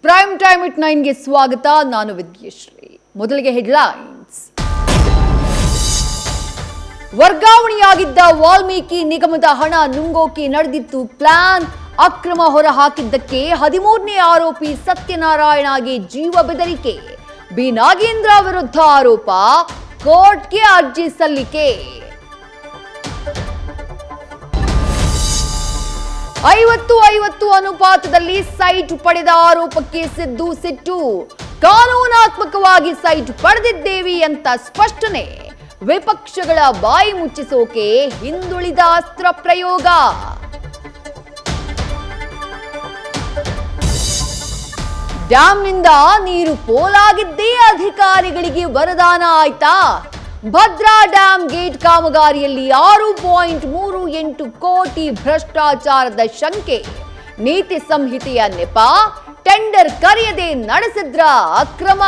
Prime time it 9ಗೆ ಸ್ವಾಗತ. ನಾನು ವಿದ್ಯಶ್ರೀ. ಮೊದಲಿಗೆ ಹೆಡ್ಲೈನ್ಸ್. ವರ್ಗಾವಣೆಯಾಗಿದ್ದ ವಾಲ್ಮೀಕಿ ನಿಗಮದ ಹಣ ನುಂಗೋಕೆ ನಡೆದಿತ್ತು ಪ್ಲಾನ್. ಅಕ್ರಮ ಹೊರ ಹಾಕಿದ್ದಕ್ಕೆ 13ನೇ ಆರೋಪಿ ಸತ್ಯನಾರಾಯಣಗೆ ಜೀವ ಬೆದರಿಕೆ. ಬಿ ನಾಗೇಂದ್ರ ವಿರುದ್ಧ ಆರೋಪ, ಕೋರ್ಟ್ಗೆ ಅರ್ಜಿ ಸಲ್ಲಿಕೆ. 50-50 ಅನುಪಾತದಲ್ಲಿ ಸೈಟ್ ಪಡೆದ ಆರೋಪಕ್ಕೆ ಸಿದ್ದು ಸಿಟ್ಟು. ಕಾನೂನಾತ್ಮಕವಾಗಿ ಸೈಟ್ ಪಡೆದಿದ್ದೇವೆ ಅಂತ ಸ್ಪಷ್ಟನೆ. ವಿಪಕ್ಷಗಳ ಬಾಯಿ ಮುಚ್ಚಿಸೋಕೆ ಹಿಂದುಳಿದ ಅಸ್ತ್ರ ಪ್ರಯೋಗ. ಡ್ಯಾಂನಿಂದ ನೀರು ಪೋಲಾಗಿದ್ದೇ ಅಧಿಕಾರಿಗಳಿಗೆ ವರದಾನ ಆಯ್ತಾ? ಭದ್ರಾ ಡ್ಯಾಂ ಗೇಟ್ ಕಾಮಗಾರಿಯಲ್ಲಿ 6.38 ಕೋಟಿ ಭ್ರಷ್ಟಾಚಾರದ ಶಂಕೆ. ನೀತಿ ಸಂಹಿತೆಯ ನೆಪ, ಟೆಂಡರ್ ಕರೆಯದೆ ನಡೆಸಿದ್ರ ಅಕ್ರಮ.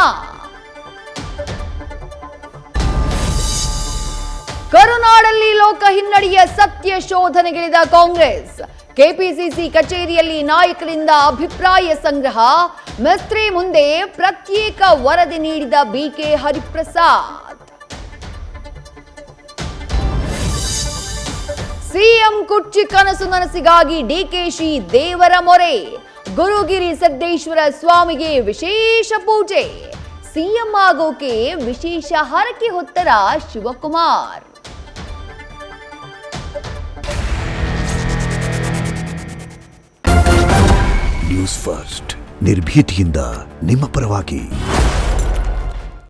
ಕರುನಾಡಲ್ಲಿ ಲೋಕ ಹಿನ್ನಡೆಯ ಸತ್ಯ ಶೋಧನೆಗಿಳಿದ ಕಾಂಗ್ರೆಸ್. ಕೆಪಿಸಿಸಿ ಕಚೇರಿಯಲ್ಲಿ ನಾಯಕರಿಂದ ಅಭಿಪ್ರಾಯ ಸಂಗ್ರಹ. ಮಿಸ್ತ್ರಿ ಮುಂದೆ ಪ್ರತ್ಯೇಕ ವರದಿ ನೀಡಿದ ಬಿಕೆ ಹರಿಪ್ರಸಾದ್. ಸಿಎಂ ಕುರ್ಚಿ ಕನಸು ನನಸಿಗಾಗಿ ಡಿಕೆಶಿ ದೇವರ ಮೊರೆ. ಗುರುಗಿರಿ ಸಿದ್ದೇಶ್ವರ ಸ್ವಾಮಿಗೆ ವಿಶೇಷ ಪೂಜೆ. ಸಿಎಂ ಆಗೋಕೆ ವಿಶೇಷ ಹರಕೆ ಹೊತ್ತರ ಶಿವಕುಮಾರ್. ನ್ಯೂಸ್ ಫಸ್ಟ್, ನಿರ್ಭೀತಿಯಿಂದ ನಿಮ್ಮ ಪರವಾಗಿ.